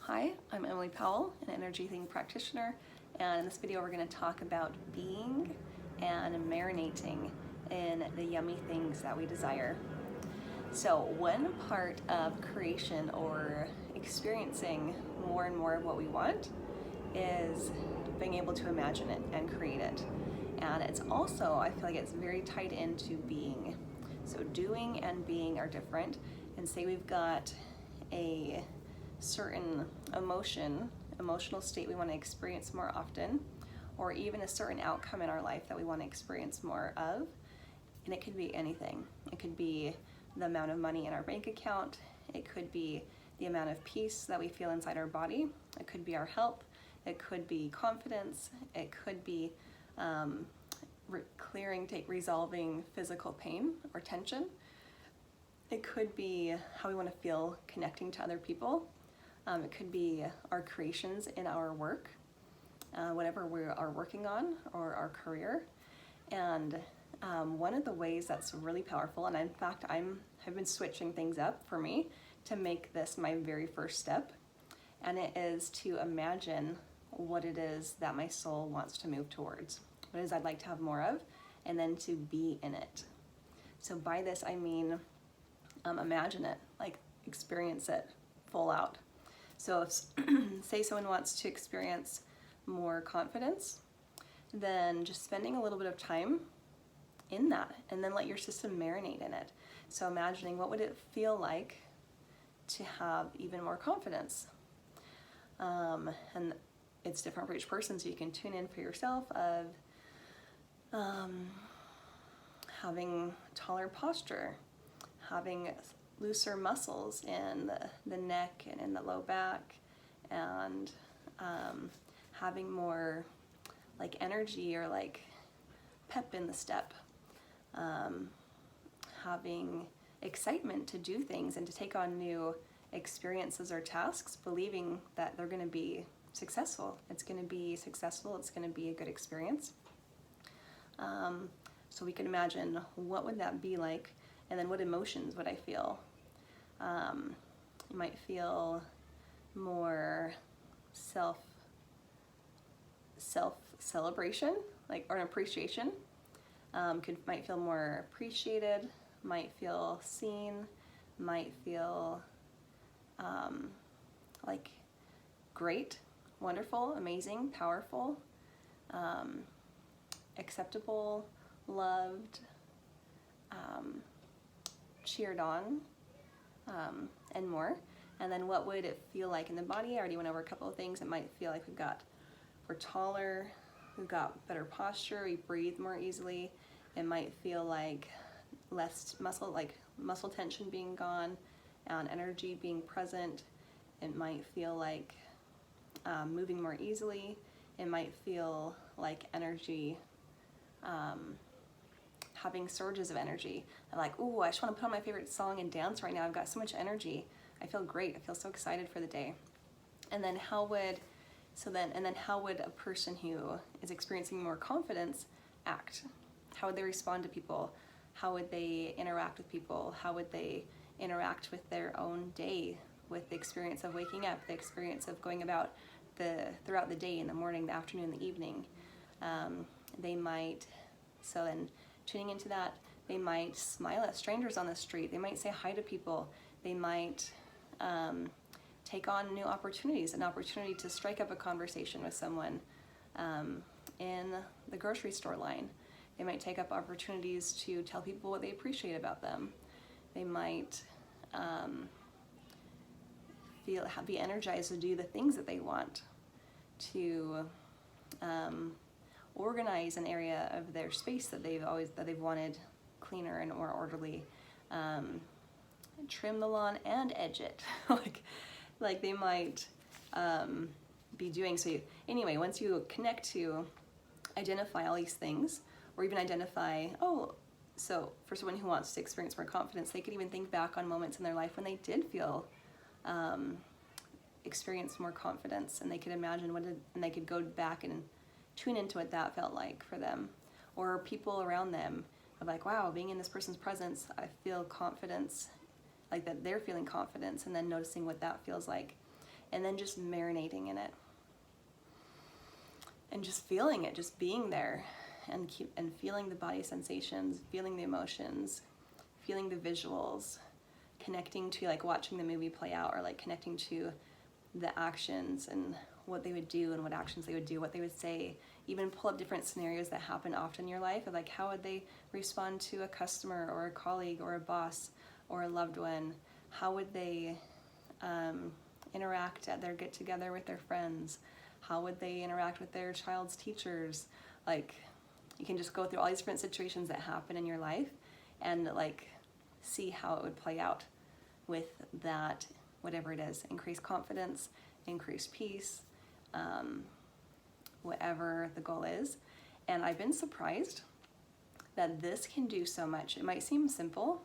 Hi, I'm Emily Powell, an energy healing practitioner, and in this video we're going to talk about being and marinating in the yummy things that we desire. So one part of creation or experiencing more and more of what we want is being able to imagine it and create it. And it's also, I feel like it's very tied into being. So doing and being are different, and say we've got a certain emotional state we want to experience more often, or even a certain outcome in our life that we want to experience more of. And it could be anything. It could be the amount of money in our bank account. It could be the amount of peace that we feel inside our body. It could be our health. It could be confidence. It could be resolving physical pain or tension. It could be how we want to feel connecting to other people. It could be our creations in our work, whatever we are working on, or our career. And one of the ways that's really powerful, and in fact I've been switching things up for me to make this my very first step, and it is to imagine what it is that my soul wants to move towards, what it is I'd like to have more of, and then to be in it. So by this I mean imagine it, like experience it full out. So if, say someone wants to experience more confidence, then just spending a little bit of time in that, and then let your system marinate in it. So imagining what would it feel like to have even more confidence. And it's different for each person, so you can tune in for yourself of having taller posture, having looser muscles in the neck and in the low back, and having more like energy or like pep in the step, having excitement to do things and to take on new experiences or tasks, believing that they're going to be successful. It's going to be successful. It's going to be a good experience. So we can imagine what would that be like, and then what emotions would I feel? You might feel more self-celebration, like, or an appreciation. Might feel more appreciated, might feel seen, might feel like great, wonderful, amazing, powerful, acceptable, loved, cheered on, and more. And then what would it feel like in the body? I already went over a couple of things. It might feel like we're taller, we've got better posture, we breathe more easily. It might feel like less muscle tension being gone, and energy being present. It might feel like moving more easily. It might feel like energy, having surges of energy. I'm like, ooh, I just want to put on my favorite song and dance right now. I've got so much energy. I feel great. I feel so excited for the day. And then how would a person who is experiencing more confidence act? How would they respond to people? How would they interact with people? How would they interact with their own day, with the experience of waking up, the experience of going about throughout the day, in the morning, the afternoon, the evening? Then tuning into that, they might smile at strangers on the street. They might say hi to people. They might take on new opportunities, an opportunity to strike up a conversation with someone in the grocery store line. They might take up opportunities to tell people what they appreciate about them. They might be energized to do the things that they want, to organize an area of their space that they've wanted cleaner and more orderly, trim the lawn and edge it, like they might be doing. So anyway, once you connect to identify all these things, or even identify, so for someone who wants to experience more confidence, they could even think back on moments in their life when they did feel experience more confidence, and they could imagine and they could go back and tune into what that felt like for them, or people around them, of like, wow, being in this person's presence, I feel confidence, like that they're feeling confidence, and then noticing what that feels like. and then just marinating in it. And just feeling it, just being there, and feeling the body sensations, feeling the emotions, feeling the visuals, connecting to like watching the movie play out, or like connecting to the actions and what they would do and what actions they would do, what they would say. Even pull up different scenarios that happen often in your life of like how would they respond to a customer or a colleague or a boss or a loved one? How would they interact at their get together with their friends? How would they interact with their child's teachers? Like, you can just go through all these different situations that happen in your life and like see how it would play out with that, whatever it is, increased confidence, increased peace, whatever the goal is. And I've been surprised that this can do so much. It might seem simple,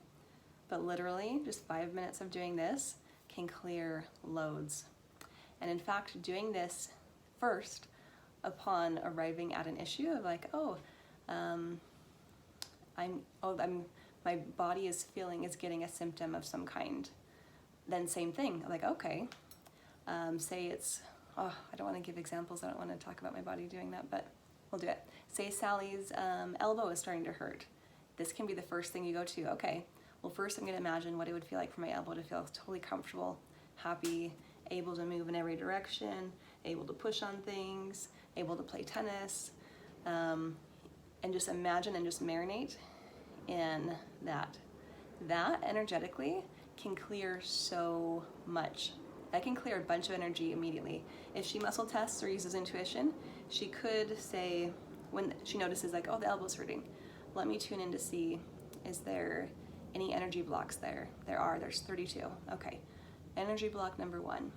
but literally just 5 minutes of doing this can clear loads. And in fact, doing this first upon arriving at an issue of like, my body is getting a symptom of some kind. Then same thing, like, okay, say it's, I don't want to give examples. I don't want to talk about my body doing that, but we'll do it. Say Sally's elbow is starting to hurt. This can be the first thing you go to. Okay, well, first I'm going to imagine what it would feel like for my elbow to feel totally comfortable, happy, able to move in every direction, able to push on things, able to play tennis, and just imagine and just marinate in that. That energetically can clear so much. That can clear a bunch of energy immediately. If she muscle tests or uses intuition, she could say, when she notices like, the elbow's hurting, let me tune in to see, is there any energy blocks there? There's 32. Okay, energy block number 1.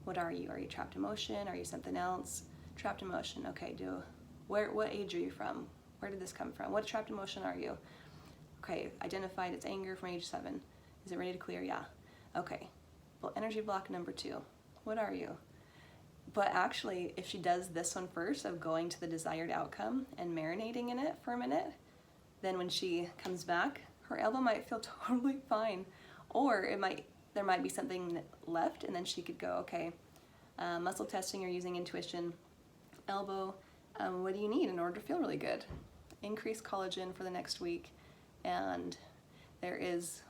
What are you? Are you trapped emotion? Are you something else? Trapped emotion, okay, what age are you from? Where did this come from? What trapped emotion are you? Okay, identified, it's anger from age 7. Is it ready to clear? Yeah. Okay, well, energy block number 2, what are you? But actually, if she does this one first of going to the desired outcome and marinating in it for a minute, then when she comes back, her elbow might feel totally fine. Or there might be something left, and then she could go, okay, muscle testing or using intuition, elbow, what do you need in order to feel really good? Increase collagen for the next week, and there is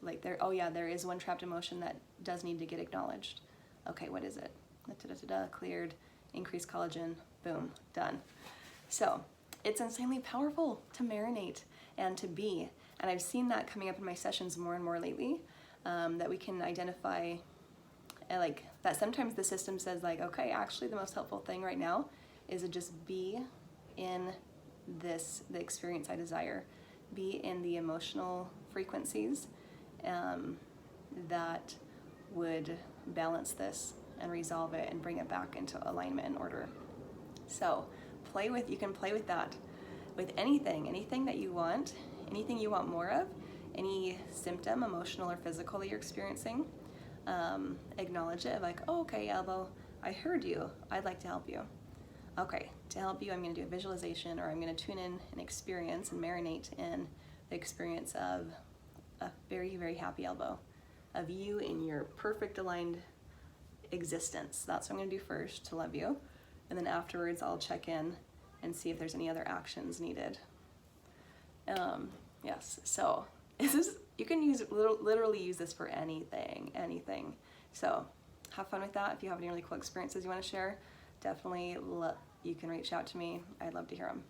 one trapped emotion that does need to get acknowledged. Okay, what is it? Cleared, increased collagen, boom, done. So it's insanely powerful to marinate and to be, and I've seen that coming up in my sessions more and more lately, that we can identify, like that sometimes the system says like, okay, actually the most helpful thing right now is to just be in the experience I desire, be in the emotional frequencies that would balance this and resolve it and bring it back into alignment and order. So you can play with that, with anything that you want, anything you want more of, any symptom, emotional or physical, that you're experiencing. Acknowledge it, like, okay, elbow, I heard you, I'd like to help you. Okay, to help you, I'm going to do a visualization, or I'm going to tune in and experience and marinate in the experience of a very, very happy elbow, of you in your perfect aligned existence. That's what I'm going to do first to love you. And then afterwards, I'll check in and see if there's any other actions needed. Yes, so you can literally use this for anything. So have fun with that. If you have any really cool experiences you want to share, definitely you can reach out to me. I'd love to hear them.